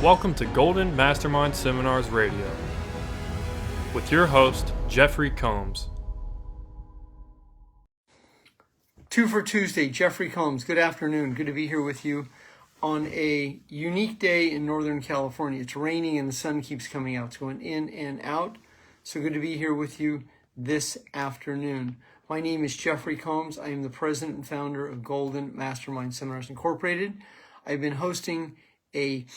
Welcome to Golden Mastermind Seminars Radio with your host, Jeffery Combs. Two for Tuesday, Jeffery Combs. Good afternoon. Good to be here with you on a unique day in Northern California. It's raining and the sun keeps coming out. It's going in and out. So good to be here with you this afternoon. My name is Jeffery Combs. I am the president and founder of Golden Mastermind Seminars Incorporated. I've been hosting a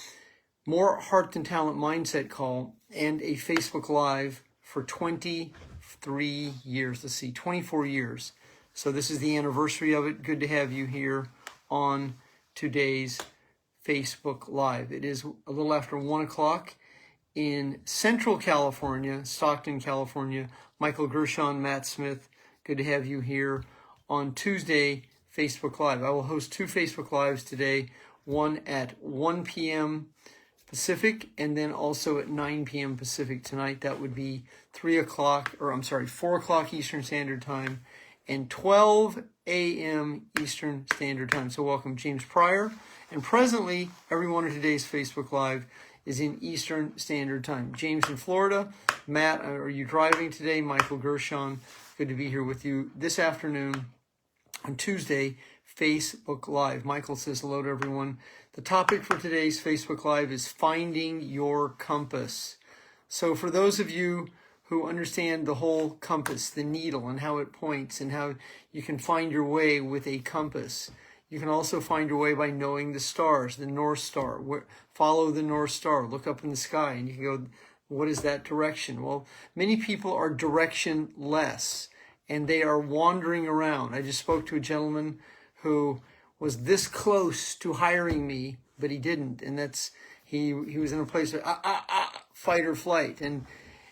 More Heart Than Talent Mindset call and a Facebook Live for 23 years. 24 years. So this is the anniversary of it. Good to have you here on today's Facebook Live. It is a little after 1 o'clock in Central California, Stockton, California. Michael Gershon, Matt Smith, good to have you here on Tuesday Facebook Live. I will host two Facebook Lives today, one at 1 p.m. Pacific, and then also at 9 p.m. Pacific tonight. That would be 4 o'clock Eastern Standard Time and 12 a.m. Eastern Standard Time. So welcome, James Pryor. And presently, everyone in today's Facebook Live is in Eastern Standard Time. James in Florida. Matt, are you driving today? Michael Gershon, good to be here with you this afternoon on Tuesday, Facebook Live. Michael says hello to everyone. The topic for today's Facebook Live is finding your compass. So for those of you who understand the whole compass, the needle and how it points and how you can find your way with a compass, you can also find your way by knowing the stars, the North Star. Follow the North Star, look up in the sky, and you can go, what is that direction? Well, many people are directionless and they are wandering around. I just spoke to a gentleman who was this close to hiring me, but he didn't. And he was in a place of fight or flight. And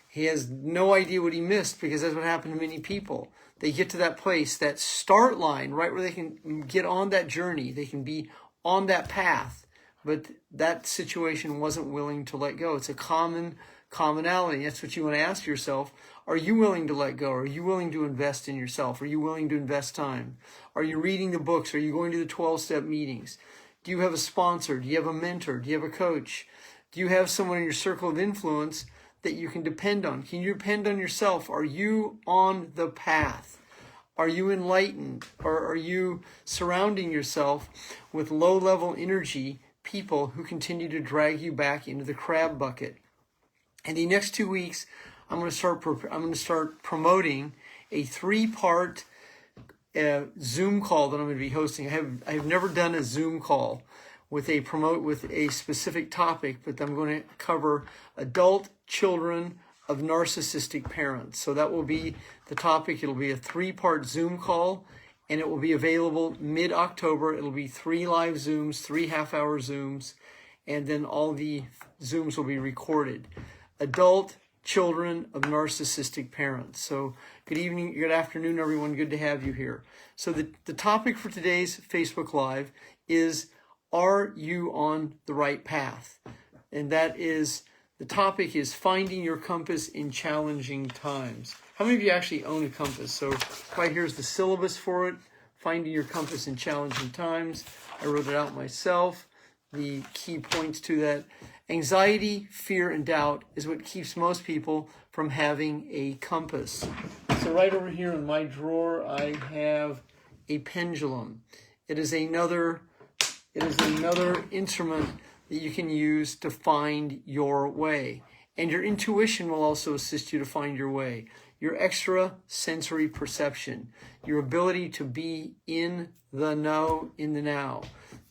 he has no idea what he missed, because that's what happened to many people. They get to that place, that start line, right where they can get on that journey. They can be on that path, but that situation wasn't willing to let go. It's a commonality. That's what you want to ask yourself. Are you willing to let go? Are you willing to invest in yourself? Are you willing to invest time? Are you reading the books? Are you going to the 12-step meetings? Do you have a sponsor? Do you have a mentor? Do you have a coach? Do you have someone in your circle of influence that you can depend on? Can you depend on yourself? Are you on the path? Are you enlightened? Or are you surrounding yourself with low-level energy people who continue to drag you back into the crab bucket? In the next 2 weeks, I'm going to start promoting a 3-part Zoom call that I'm going to be hosting. I have never done a Zoom call with a specific topic, but I'm going to cover adult children of narcissistic parents. So that will be the topic. It'll be a 3-part Zoom call, and it will be available mid-October. It'll be 3 live Zooms, 3 half-hour Zooms, and then all the Zooms will be recorded. Adult children of narcissistic parents. So good evening, good afternoon, everyone. Good to have you here. So the topic for today's Facebook Live is, are you on the right path? And that is, the topic is finding your compass in challenging times. How many of you actually own a compass? So right here's the syllabus for it, finding your compass in challenging times. I wrote it out myself. The key points to that: anxiety, fear, and doubt is what keeps most people from having a compass. So right over here in my drawer, I have a pendulum. It is another instrument that you can use to find your way. And your intuition will also assist you to find your way. Your extrasensory perception, your ability to be in the know, in the now.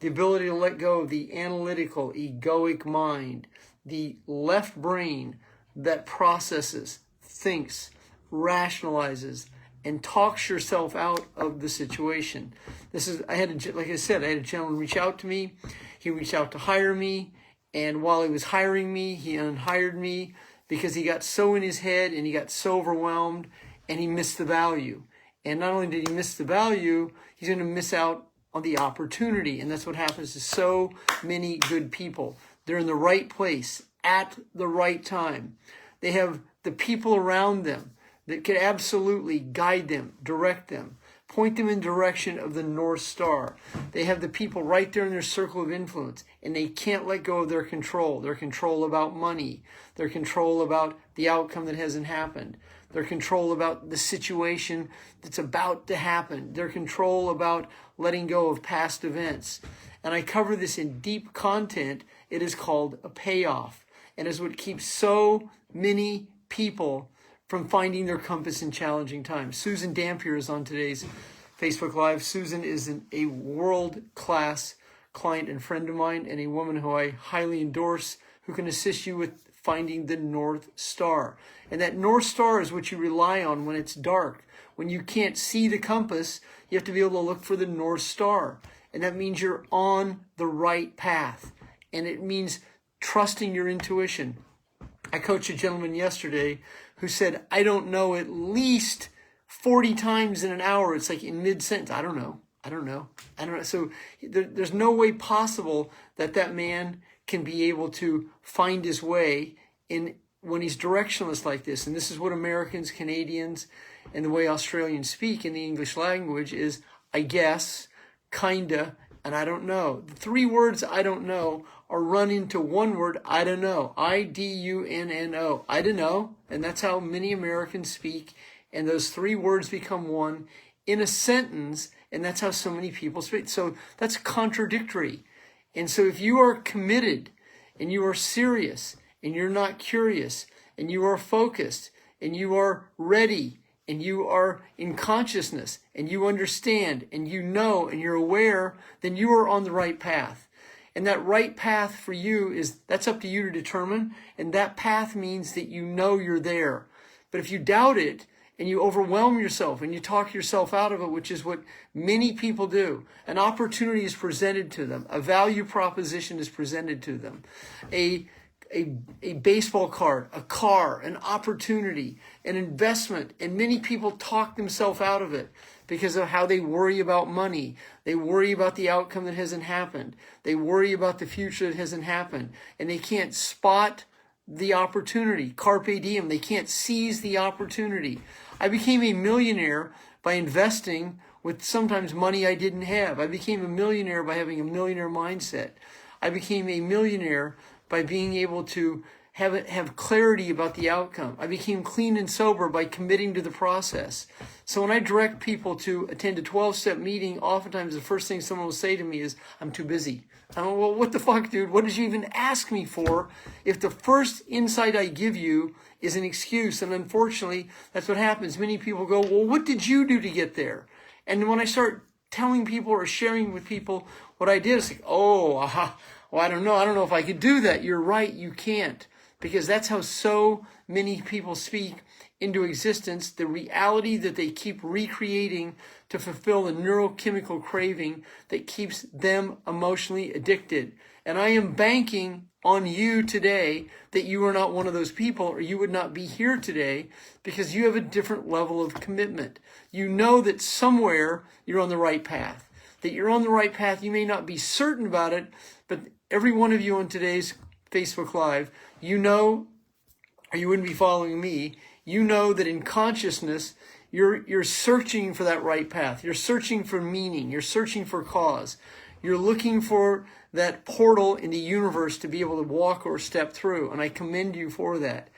The ability to let go of the analytical, egoic mind, the left brain that processes, thinks, rationalizes, and talks yourself out of the situation. Like I said, I had a gentleman reach out to me. He reached out to hire me, and while he was hiring me, he unhired me because he got so in his head and he got so overwhelmed and he missed the value. And not only did he miss the value, he's going to miss out on the opportunity. And that's what happens to so many good people. They're in the right place at the right time. They have the people around them that can absolutely guide them, direct them, point them in direction of the North Star. They have the people right there in their circle of influence, and they can't let go of their control about money, their control about the outcome that hasn't happened, their control about the situation that's about to happen, their control about letting go of past events. And I cover this in deep content. It is called a payoff, and is what keeps so many people from finding their compass in challenging times. Susan Dampier is on today's Facebook Live. Susan is a world-class client and friend of mine, and a woman who I highly endorse, who can assist you with finding the North Star. And that North Star is what you rely on when it's dark. When you can't see the compass, you have to be able to look for the North Star. And that means you're on the right path. And it means trusting your intuition. I coached a gentleman yesterday who said, I don't know, at least 40 times in an hour. It's like in mid-sentence, I don't know. So there's no way possible that man can be able to find his way in when he's directionless like this. And this is what Americans, Canadians, and the way Australians speak in the English language is, I guess, kinda, and I don't know. The three words I don't know are run into one word, I don't know. I-D-U-N-N-O. I don't know. And that's how many Americans speak. And those three words become one in a sentence. And that's how so many people speak. So that's contradictory. And so if you are committed and you are serious and you're not curious and you are focused and you are ready and you are in consciousness and you understand and you know and you're aware, then you are on the right path. And that right path for you that's up to you to determine. And that path means that you know you're there. But if you doubt it and you overwhelm yourself and you talk yourself out of it, which is what many people do, an opportunity is presented to them. A value proposition is presented to them. A baseball card, a car, an opportunity, an investment. And many people talk themselves out of it because of how they worry about money. They worry about the outcome that hasn't happened. They worry about the future that hasn't happened. And they can't spot the opportunity. Carpe diem. They can't seize the opportunity. I became a millionaire by investing with sometimes money I didn't have. I became a millionaire by having a millionaire mindset. I became a millionaire by being able to have clarity about the outcome. I became clean and sober by committing to the process. So when I direct people to attend a 12-step meeting, oftentimes the first thing someone will say to me is, I'm too busy. I'm like, well, what the fuck, dude? What did you even ask me for if the first insight I give you is an excuse? And unfortunately, that's what happens. Many people go, well, what did you do to get there? And when I start telling people or sharing with people what I did, it's like, well, I don't know. I don't know if I could do that. You're right. You can't. Because that's how so many people speak into existence, the reality that they keep recreating to fulfill the neurochemical craving that keeps them emotionally addicted. And I am banking on you today that you are not one of those people, or you would not be here today, because you have a different level of commitment. You know that somewhere you're on the right path. That you're on the right path. You may not be certain about it, but every one of you on today's Facebook Live, you know, or you wouldn't be following me, you know that in consciousness, you're searching for that right path. You're searching for meaning. You're searching for cause. You're looking for that portal in the universe to be able to walk or step through. And I commend you for that.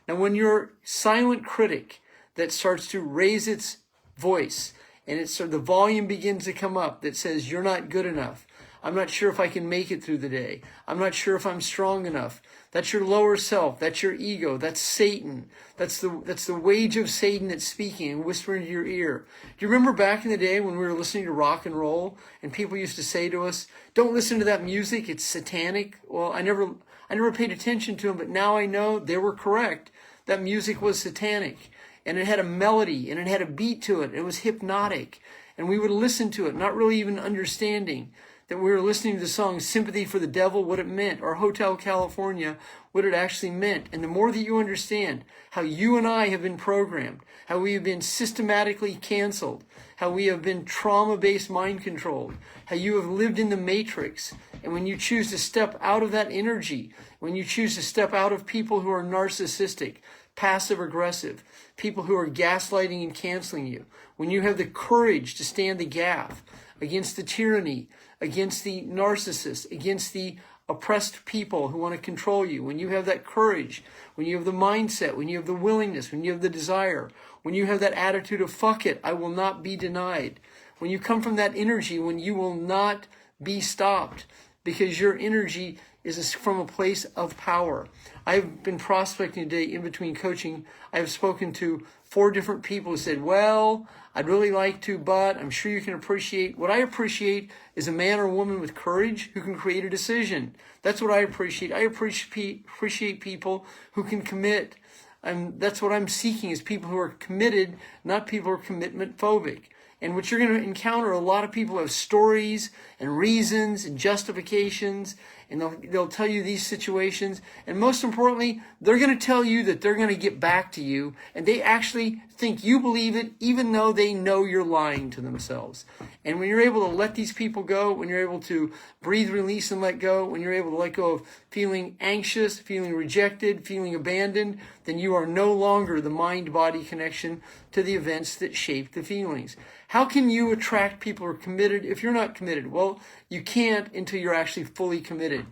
Now, when your silent critic that starts to raise its voice and the volume begins to come up that says, you're not good enough. I'm not sure if I can make it through the day. I'm not sure if I'm strong enough. That's your lower self. That's your ego. That's Satan. That's the wage of Satan that's speaking and whispering to your ear. Do you remember back in the day when we were listening to rock and roll and people used to say to us, don't listen to that music, it's satanic? Well, I never paid attention to them, but now I know they were correct. That music was satanic. And it had a melody and it had a beat to it. It was hypnotic. And we would listen to it, not really even understanding that we were listening to the song Sympathy for the Devil, what it meant, or Hotel California, what it actually meant. And the more that you understand how you and I have been programmed, how we have been systematically canceled, how we have been trauma-based mind controlled, how you have lived in the matrix, and when you choose to step out of that energy, when you choose to step out of people who are narcissistic, passive aggressive, people who are gaslighting and canceling you, when you have the courage to stand the gap against the tyranny, against the narcissist, against the oppressed people who want to control you, when you have that courage, when you have the mindset, when you have the willingness, when you have the desire, when you have that attitude of fuck it, I will not be denied, when you come from that energy, when you will not be stopped because your energy is from a place of power. I've been prospecting today in between coaching. I have spoken to 4 different people who said, well, I'd really like to, but I'm sure you can appreciate. What I appreciate is a man or woman with courage who can create a decision. That's what I appreciate. I appreciate people who can commit. That's what I'm seeking, is people who are committed, not people who are commitment phobic. And what you're going to encounter, a lot of people have stories and reasons and justifications, and they'll tell you these situations. And most importantly, they're going to tell you that they're going to get back to you, and they actually think you believe it, even though they know you're lying to themselves. And when you're able to let these people go, when you're able to breathe, release, and let go, when you're able to let go of feeling anxious, feeling rejected, feeling abandoned, then you are no longer the mind-body connection to the events that shape the feelings. How can you attract people who are committed if you're not committed? Well, you can't until you're actually fully committed.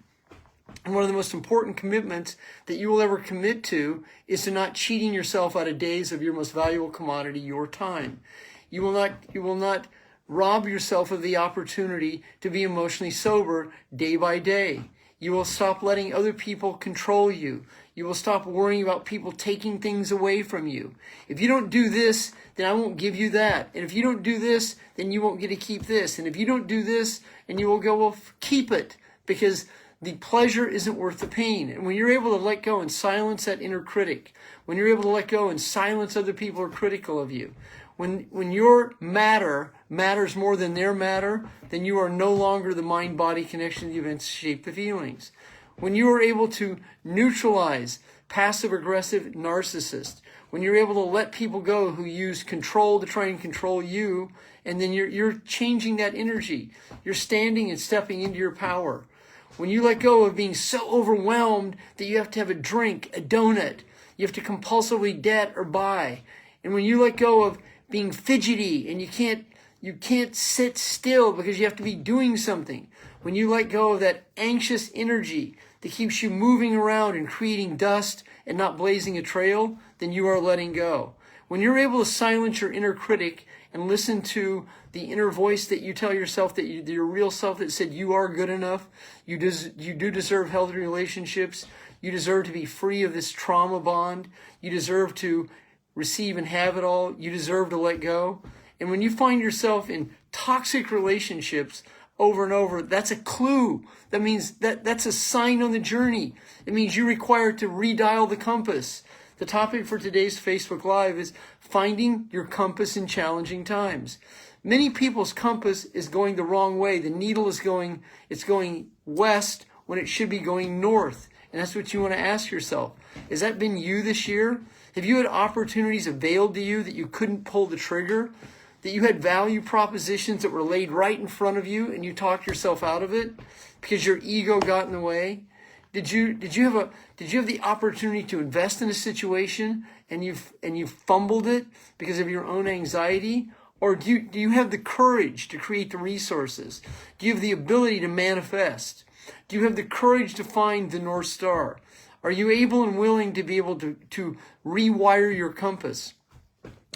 And one of the most important commitments that you will ever commit to is to not cheating yourself out of days of your most valuable commodity, your time. You will not rob yourself of the opportunity to be emotionally sober day by day. You will stop letting other people control you. You will stop worrying about people taking things away from you. If you don't do this, then I won't give you that. And if you don't do this, then you won't get to keep this. And if you don't do this, and you will go, well, keep it, because the pleasure isn't worth the pain. And when you're able to let go and silence that inner critic, when you're able to let go and silence other people who are critical of you, when your matter matters more than their matter, then you are no longer the mind-body connection to the events that shape the feelings. When you are able to neutralize passive-aggressive narcissists, when you're able to let people go who use control to try and control you, and then you're changing that energy. You're standing and stepping into your power. When you let go of being so overwhelmed that you have to have a drink, a donut, you have to compulsively debt or buy. And when you let go of being fidgety and you can't sit still because you have to be doing something. When you let go of that anxious energy that keeps you moving around and creating dust and not blazing a trail, then you are letting go. When you're able to silence your inner critic and listen to the inner voice that you tell yourself, that your real self that said you are good enough, you do deserve healthy relationships, you deserve to be free of this trauma bond, you deserve to receive and have it all, you deserve to let go. And when you find yourself in toxic relationships over and over, that's a clue. That means that's a sign on the journey. It means you require to redial the compass. The topic for today's Facebook Live is finding your compass in challenging times. Many people's compass is going the wrong way. The needle is going west when it should be going north. And that's what you want to ask yourself. Has that been you this year? Have you had opportunities availed to you that you couldn't pull the trigger? That you had value propositions that were laid right in front of you and you talked yourself out of it because your ego got in the way? Did you have the opportunity to invest in a situation and you fumbled it because of your own anxiety? Or do you have the courage to create the resources? Do you have the ability to manifest? Do you have the courage to find the North Star? Are you able and willing to be able to rewire your compass?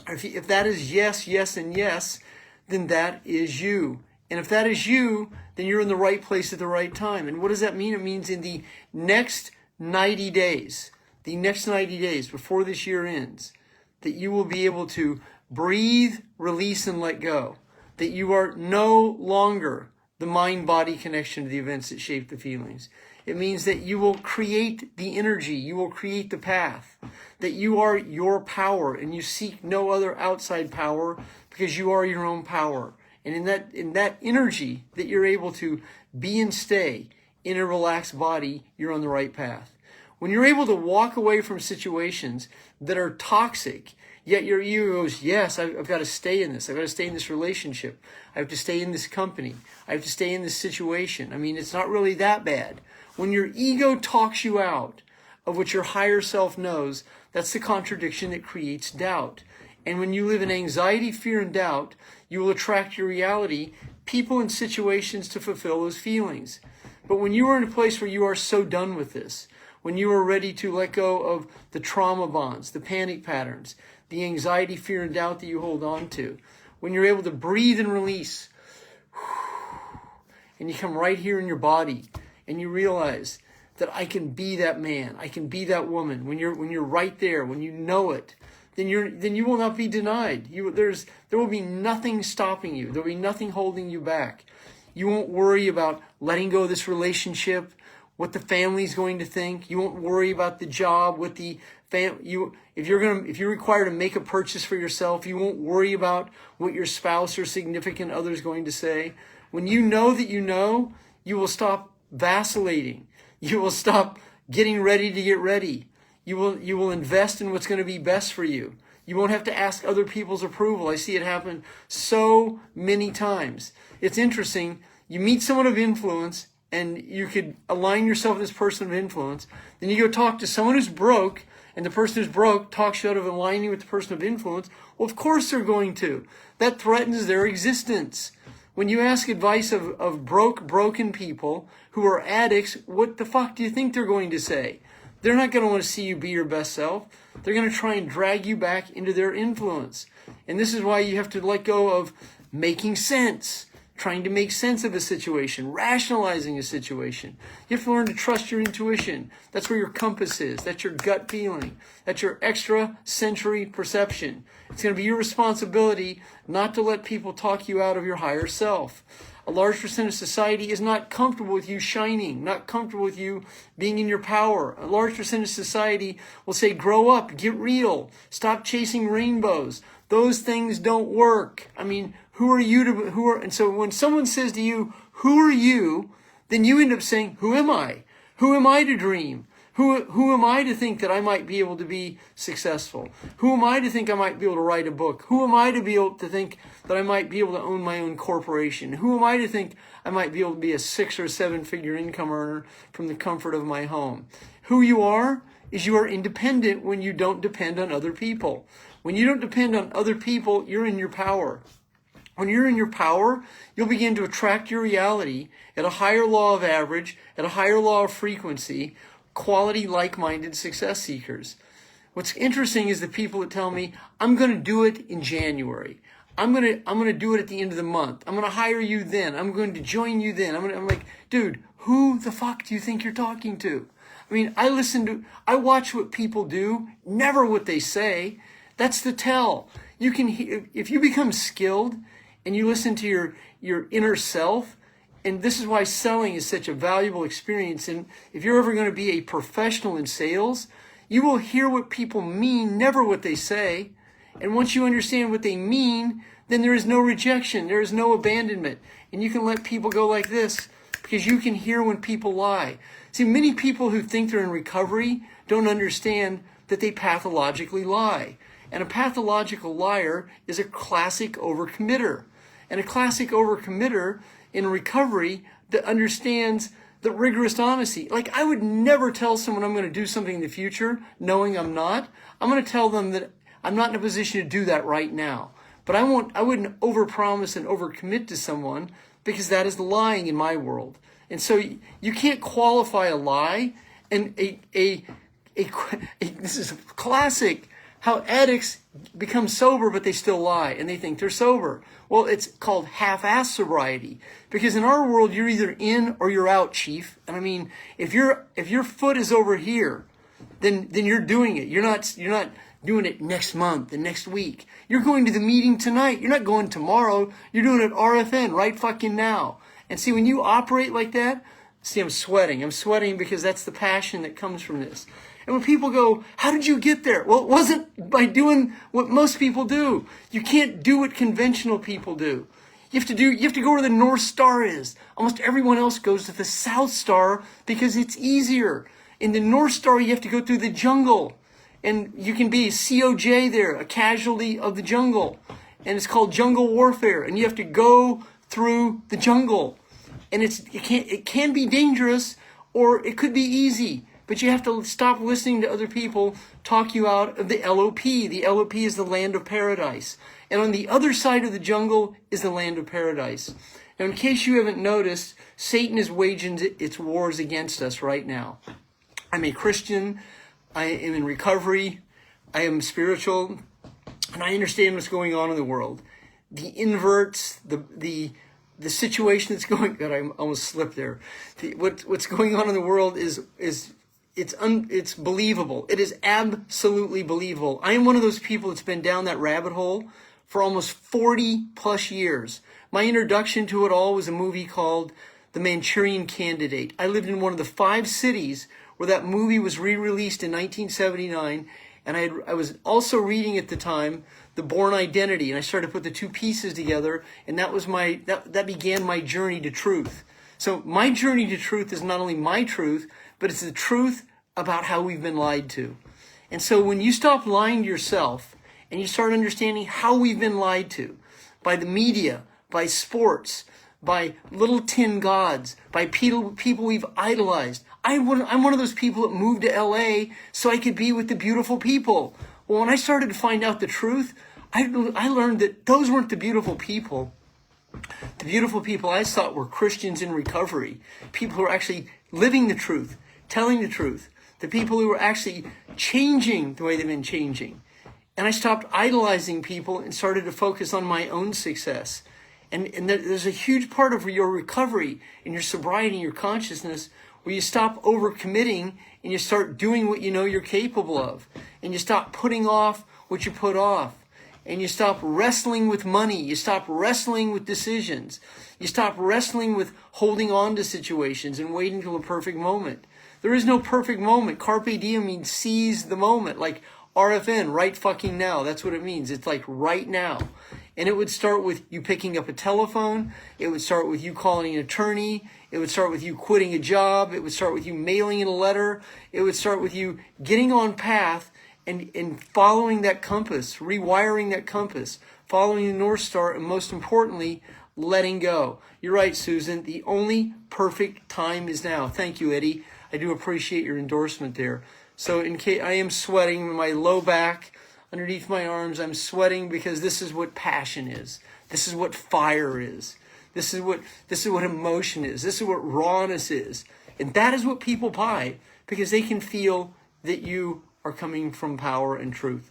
If that is yes, yes, and yes, then that is you. And if that is you, then you're in the right place at the right time. And what does that mean? It means in the next 90 days, before this year ends, that you will be able to breathe, release, and let go. That you are no longer the mind-body connection to the events that shape the feelings. It means that you will create the energy, you will create the path, that you are your power and you seek no other outside power because you are your own power. And in that energy that you're able to be and stay in a relaxed body, you're on the right path. When you're able to walk away from situations that are toxic, yet your ego goes, yes, I've got to stay in this. I've got to stay in this relationship. I have to stay in this company. I have to stay in this situation. I mean, it's not really that bad. When your ego talks you out of what your higher self knows, that's the contradiction that creates doubt. And when you live in anxiety, fear, and doubt, you will attract your reality, people and situations to fulfill those feelings. But when you are in a place where you are so done with this, when you are ready to let go of the trauma bonds, the panic patterns, the anxiety, fear, and doubt that you hold on to, when you're able to breathe and release, and you come right here in your body, and you realize that I can be that man, I can be that woman. When you're right there, when you know it, then you will not be denied. There will be nothing stopping you. There will be nothing holding you back. You won't worry about letting go of this relationship, what the family's going to think. You won't worry about the job, what the if you're required to make a purchase for yourself, you won't worry about what your spouse or significant other is going to say. When you know that you will stop vacillating. You will stop getting ready to get ready. You will invest in what's going to be best for you. You won't have to ask other people's approval. I see it happen so many times. It's interesting. You meet someone of influence and you could align yourself with this person of influence. Then you go talk to someone who's broke, and the person who's broke talks you out of aligning with the person of influence. Well, of course they're going to. That threatens their existence. When you ask advice of broken people who are addicts, what the fuck do you think they're going to say? They're not going to want to see you be your best self. They're going to try and drag you back into their influence. And this is why you have to let go of making sense, trying to make sense of a situation, rationalizing a situation. You have to learn to trust your intuition. That's where your compass is. That's your gut feeling. That's your extrasensory perception. It's going to be your responsibility not to let people talk you out of your higher self. A large percent of society is not comfortable with you shining, not comfortable with you being in your power. A large percent of society will say, grow up, get real, stop chasing rainbows. Those things don't work. I mean, and so when someone says to you, who are you? Then you end up saying, who am I? Who am I to dream? Who am I to think that I might be able to be successful? Who am I to think I might be able to write a book? Who am I to be able to think that I might be able to own my own corporation? Who am I to think I might be able to be a 6 or 7 figure income earner from the comfort of my home? Who you are is you are independent when you don't depend on other people. When you don't depend on other people, you're in your power. When you're in your power, you'll begin to attract your reality at a higher law of average, at a higher law of frequency, quality, like-minded success seekers. What's interesting is the people that tell me, I'm going to do it in January. I'm going to do it at the end of the month. I'm going to hire you then. I'm going to join you then. I'm like, dude, who the fuck do you think you're talking to? I mean, I watch what people do, never what they say. That's the tell. You can hear, if you become skilled and you listen to your inner self. And this is why selling is such a valuable experience. And if you're ever going to be a professional in sales, you will hear what people mean, never what they say. And once you understand what they mean, then there is no rejection. There is no abandonment. And you can let people go like this because you can hear when people lie. See, many people who think they're in recovery don't understand that they pathologically lie. And a pathological liar is a classic overcommitter. And a classic overcommitter in recovery that understands the rigorous honesty. Like, I would never tell someone I'm going to do something in the future knowing I'm not. I'm going to tell them that I'm not in a position to do that right now. But I wouldn't overpromise and overcommit to someone because that is lying in my world. And so you can't qualify a lie. And this is classic how addicts become sober, but they still lie, and they think they're sober. Well, it's called half-ass sobriety, because in our world, you're either in or you're out, chief. And I mean, if your foot is over here, then you're doing it. You're not doing it next month and next week. You're going to the meeting tonight. You're not going tomorrow. You're doing it RFN right fucking now. And see, when you operate like that, see, I'm sweating. I'm sweating because that's the passion that comes from this. And when people go, how did you get there? Well, it wasn't by doing what most people do. You can't do what conventional people do. You have to go where the North Star is. Almost everyone else goes to the South Star because it's easier. In the North Star, you have to go through the jungle. And you can be a COJ there, a casualty of the jungle. And it's called jungle warfare. And you have to go through the jungle. And it can be dangerous, or it could be easy. But you have to stop listening to other people talk you out of the LOP. The LOP is the land of paradise. And on the other side of the jungle is the land of paradise. Now, in case you haven't noticed, Satan is waging its wars against us right now. I'm a Christian. I am in recovery. I am spiritual. And I understand what's going on in the world. The inverts, the situation that's going, God, I almost slipped there. What's going on in the world it's believable. It is absolutely believable. I am one of those people that's been down that rabbit hole for almost 40 plus years. My introduction to it all was a movie called The Manchurian Candidate. I lived in one of the 5 cities where that movie was re-released in 1979, and I was also reading at the time The Bourne Identity, and I started to put the two pieces together, and that began my journey to truth. So my journey to truth is not only my truth, but it's the truth about how we've been lied to. And so when you stop lying to yourself and you start understanding how we've been lied to by the media, by sports, by little tin gods, by people we've idolized. I'm one of those people that moved to LA so I could be with the beautiful people. Well, when I started to find out the truth, I learned that those weren't the beautiful people. The beautiful people I thought were Christians in recovery, people who are actually living the truth, telling the truth, the people who are actually changing the way they've been changing. And I stopped idolizing people and started to focus on my own success. And there's a huge part of your recovery and your sobriety and your consciousness where you stop overcommitting and you start doing what you know you're capable of. And you stop putting off what you put off. And you stop wrestling with money. You stop wrestling with decisions. You stop wrestling with holding on to situations and waiting till a perfect moment. There is no perfect moment. Carpe diem means seize the moment. Like RFN, right fucking now. That's what it means. It's like right now. And it would start with you picking up a telephone. It would start with you calling an attorney. It would start with you quitting a job. It would start with you mailing in a letter. It would start with you getting on path and following that compass, rewiring that compass, following the North Star, and most importantly, letting go. You're right, Susan. The only perfect time is now. Thank you, Eddie. I do appreciate your endorsement there. So in case I am sweating, my low back, underneath my arms, I'm sweating because this is what passion is. This is what fire is. This is what emotion is. This is what rawness is. And that is what people buy because they can feel that you are coming from power and truth.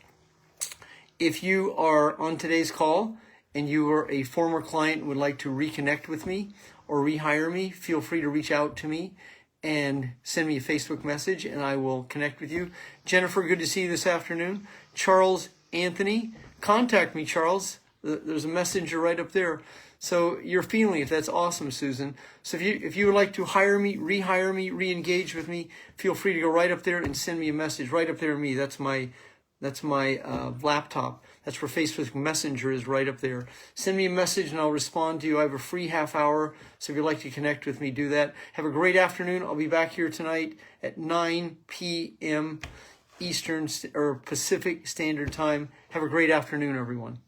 If you are on today's call and you are a former client and would like to reconnect with me or rehire me, feel free to reach out to me and send me a Facebook message and I will connect with you. Jennifer, good to see you this afternoon. Charles Anthony, contact me, Charles. There's a messenger right up there. So you're feeling it. That's awesome, Susan. So if you would like to hire me, rehire me, re-engage with me, feel free to go right up there and send me a message. Right up there, me. That's my laptop. That's where Facebook Messenger is, right up there. Send me a message and I'll respond to you. I have a free half hour. So if you'd like to connect with me, do that. Have a great afternoon. I'll be back here tonight at 9 p.m. Eastern or Pacific Standard Time. Have a great afternoon, everyone.